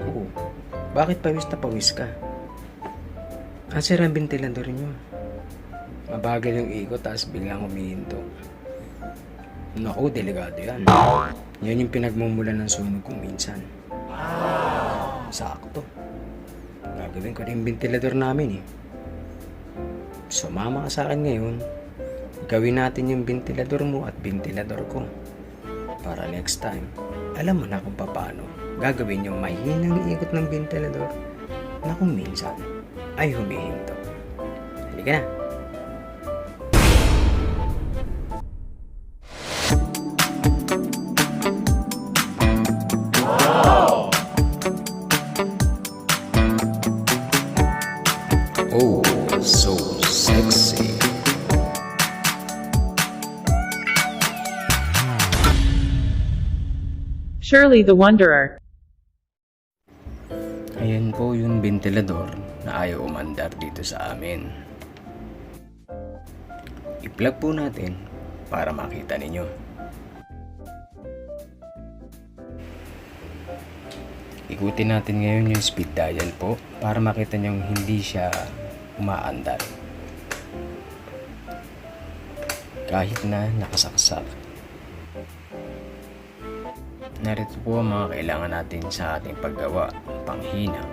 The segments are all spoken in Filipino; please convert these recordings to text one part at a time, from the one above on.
Oo. Bakit pawis na pawis ka? Sira ang ventilador nyo. Mabagal yung ikot tapos biglang humihinto. Naku, delikado yan. Yan yung pinagmumulan ng sunog kung minsan. Sakto. Gagawin ko na yung ventilador namin eh. Sumama ka sa akin ngayon. Gawin natin yung ventilador mo at ventilador ko. Para next time, alam mo na kung paano gagawin yung mahinang ikot ng ventilador na kung minsan ay humihinto. Halika na. Oh, so sexy. Shirley the Wanderer. Ayan po yung ventilador na ayaw umandar dito sa amin. I-plug po natin para makita ninyo. Ikutin natin ngayon yung speed dial po para makita nyo hindi siya umaandar. Kahit na nakasaksak. Narito po ang mga kailangan natin sa ating paggawa. Panghina,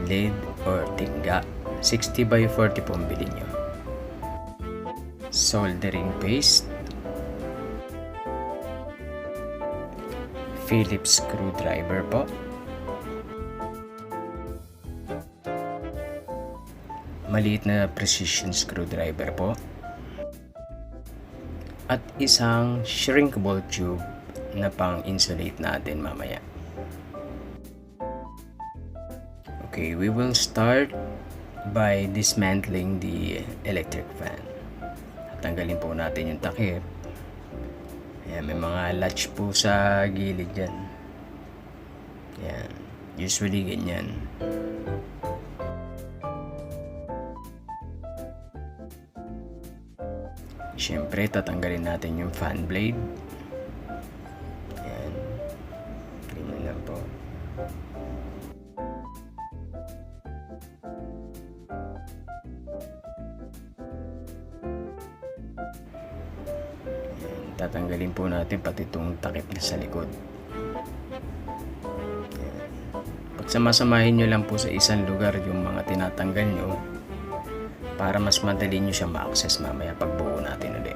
lead or tingga, 60 by 40 po ang bilhin nyo. Soldering paste, Phillips screwdriver po, maliit na precision screwdriver po, at isang shrinkable tube na pang-insulate natin mamaya. Okay, we will start by dismantling the electric fan. Tanggalin po natin yung takip. Ayan, may mga latch po sa gilid dyan. Ayan, usually ganyan. Siyempre, tatanggalin natin yung fan blade. Ayan. Ganyan lang po. Ayan. Tatanggalin po natin pati itong takip na sa likod. Ayan. Pagsamasamahin nyo lang po sa isang lugar yung mga tinatanggal nyo para mas madali nyo siya ma-access mamaya pag buo natin ulit.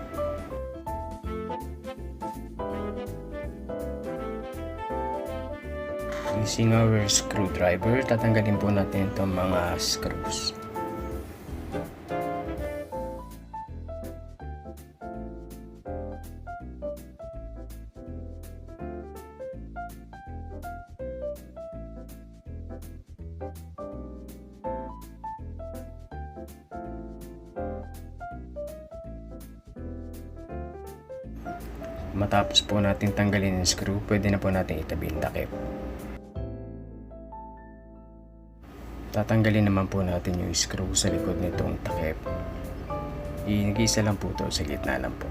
Using our screwdriver, tatanggalin po natin itong mga screws. Matapos po natin tanggalin yung screw, pwede na po natin itabi yung takip. Tatanggalin naman po natin yung screw sa likod nitong takip. Nag-iisa lang po ito, sa gitna lang po.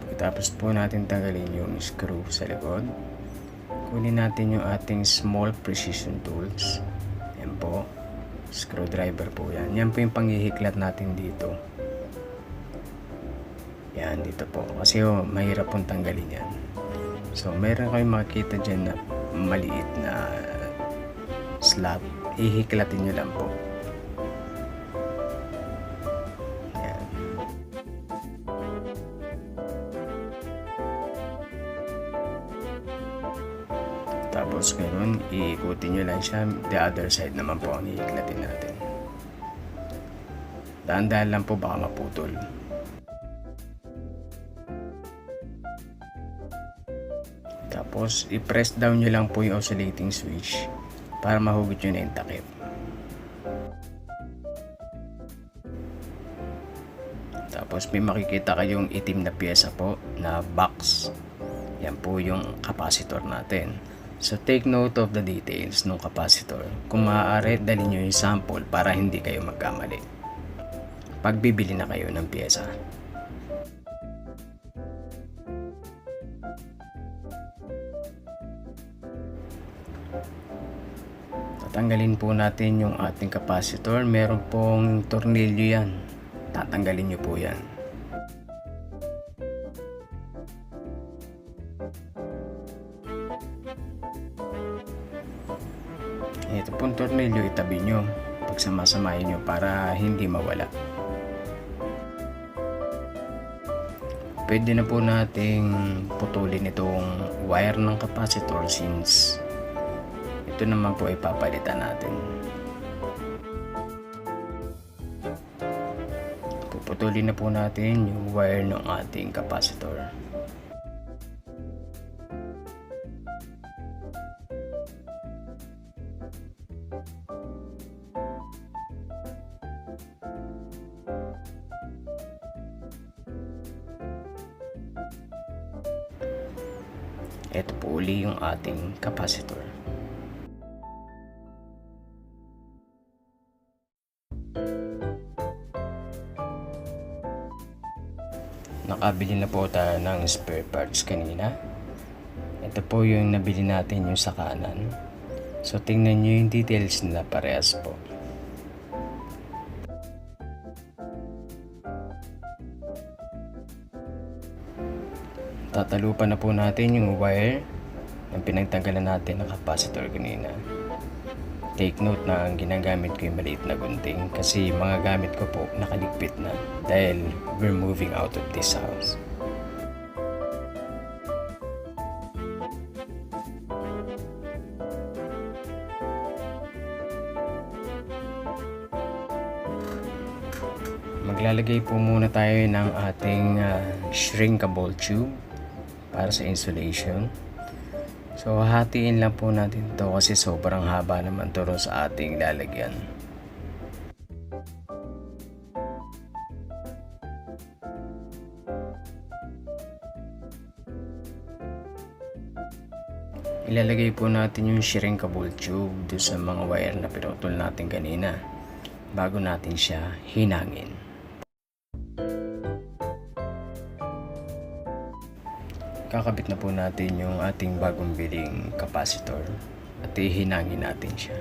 Pagkatapos po natin tanggalin yung screw sa likod, kunin natin yung ating small precision tools. Yan po, screwdriver po yan. Yan po yung panghihiklat natin dito. Yan, dito po. Kasi mahirap pong tanggalin yan. So, meron kayong makikita dyan na maliit na slot. Ihiklatin nyo lang po. Yan. Tapos ganun, iikutin nyo lang siya. The other side naman po ang ihiklatin natin. Dahan-dahan lang po, baka maputol. Tapos, i-press down nyo lang po yung oscillating switch para mahugot nyo na yung takip. Tapos, may makikita kayong itim na pyesa po na box. Yan po yung capacitor natin. So, take note of the details ng capacitor. Kung maaari, dali nyo yung sample para hindi kayo magkamali. Pagbibili na kayo ng pyesa. Tanggalin po natin yung ating capacitor. Meron pong tornilyo yan. Tatanggalin nyo po yan. Ito pong tornilyo, itabi nyo. Pagsamasamahin nyo para hindi mawala. Pwede na po nating putulin itong wire ng capacitor since ito naman po ay papalitan natin. Puputulin na po natin yung wire ng ating capacitor. Ito po uli yung ating capacitor. Nakabili na po tayo ng spare parts kanina. Ito po yung nabili natin yung sa kanan. So tingnan nyo yung details nila, parehas po. Tatalupan na po natin yung wire ng pinagtanggalan natin ng capacitor kanina. Take note na ang ginagamit ko yung maliit na gunting kasi mga gamit ko po nakaligpit na dahil we're moving out of this house. Maglalagay po muna tayo ng ating shrinkable tube para sa insulation. So hatiin lang po natin to kasi sobrang haba naman to sa ating lalagyan. Ilalagay po natin yung shrinkable tube doon sa mga wire na pinutol natin kanina bago natin siya hinangin. Kakabit na po natin yung ating bagong biling capacitor at ihinangin natin siya.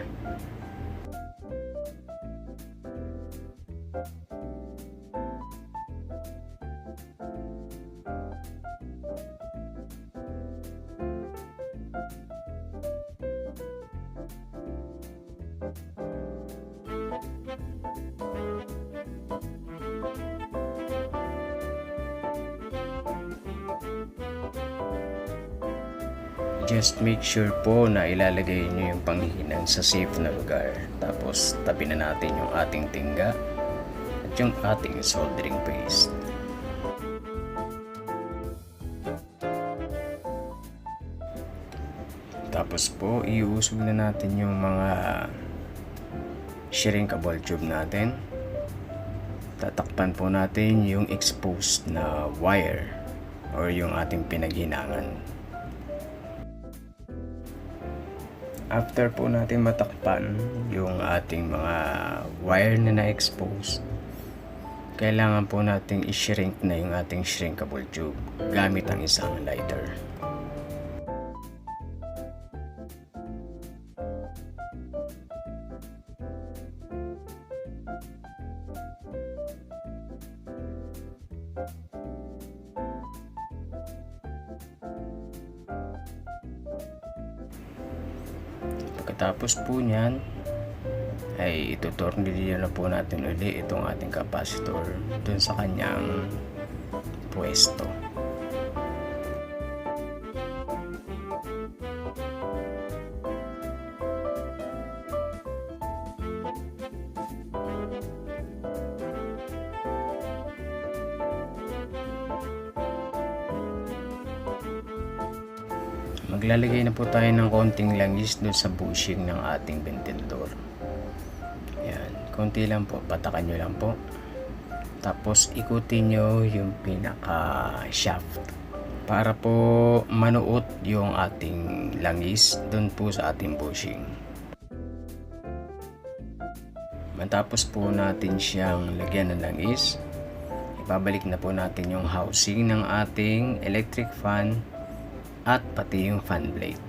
Just make sure po na ilalagay nyo yung panghihinang sa safe na lugar. Tapos tabi na natin yung ating tingga at yung ating soldering paste. Tapos po iusog na natin yung mga shrinkable tube natin. Tatakpan po natin yung exposed na wire or yung ating pinaghinangan. After po natin matakpan yung ating mga wire na na-expose, kailangan po nating i-shrink na yung ating shrinkable tube gamit ang isang lighter. Pagkatapos po niyan ay itutornilyo na po natin uli itong ating capacitor dun sa kanyang pwesto. Maglalagay na po tayo ng konting langis doon sa bushing ng ating ventilador. Yan, konti lang po, patakan nyo lang po. Tapos ikutin nyo yung pinaka shaft para po manuot yung ating langis doon po sa ating bushing. Matapos po natin siyang lagyan ng langis, ibabalik na po natin yung housing ng ating electric fan at pati yung fan blade.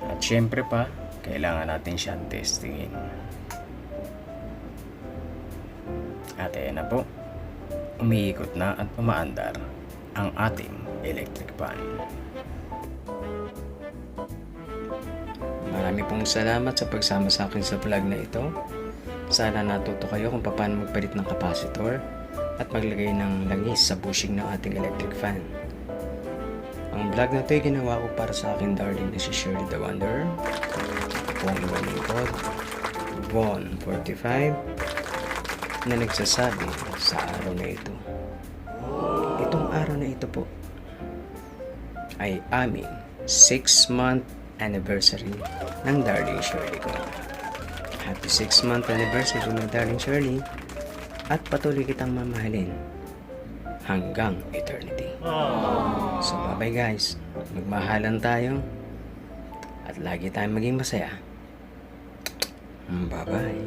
At syempre pa, kailangan natin siyang testingin. At ayan na po, umiikot na at umaandar ang ating electric fan. Marami pong salamat sa pagsama sa akin sa vlog na ito. Sana natuto kayo kung paano magpalit ng capacitor at maglagay ng langis sa bushing ng ating electric fan. Ang vlog na ito ay ginawa ko para sa aking darling na si Shirley the Wanderer. Ako ang iwan lingkod, Von45, na nagsasabi sa araw na ito. Itong araw na ito po ay aming 6-month anniversary ng darling Shirley ko. Happy 6-month anniversary ng darling Shirley, at patuloy kitang mamahalin hanggang eternity. So bye guys, magmahalan tayo at lagi tayong maging masaya. Bye bye.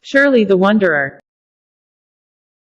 Shirley the Wanderer.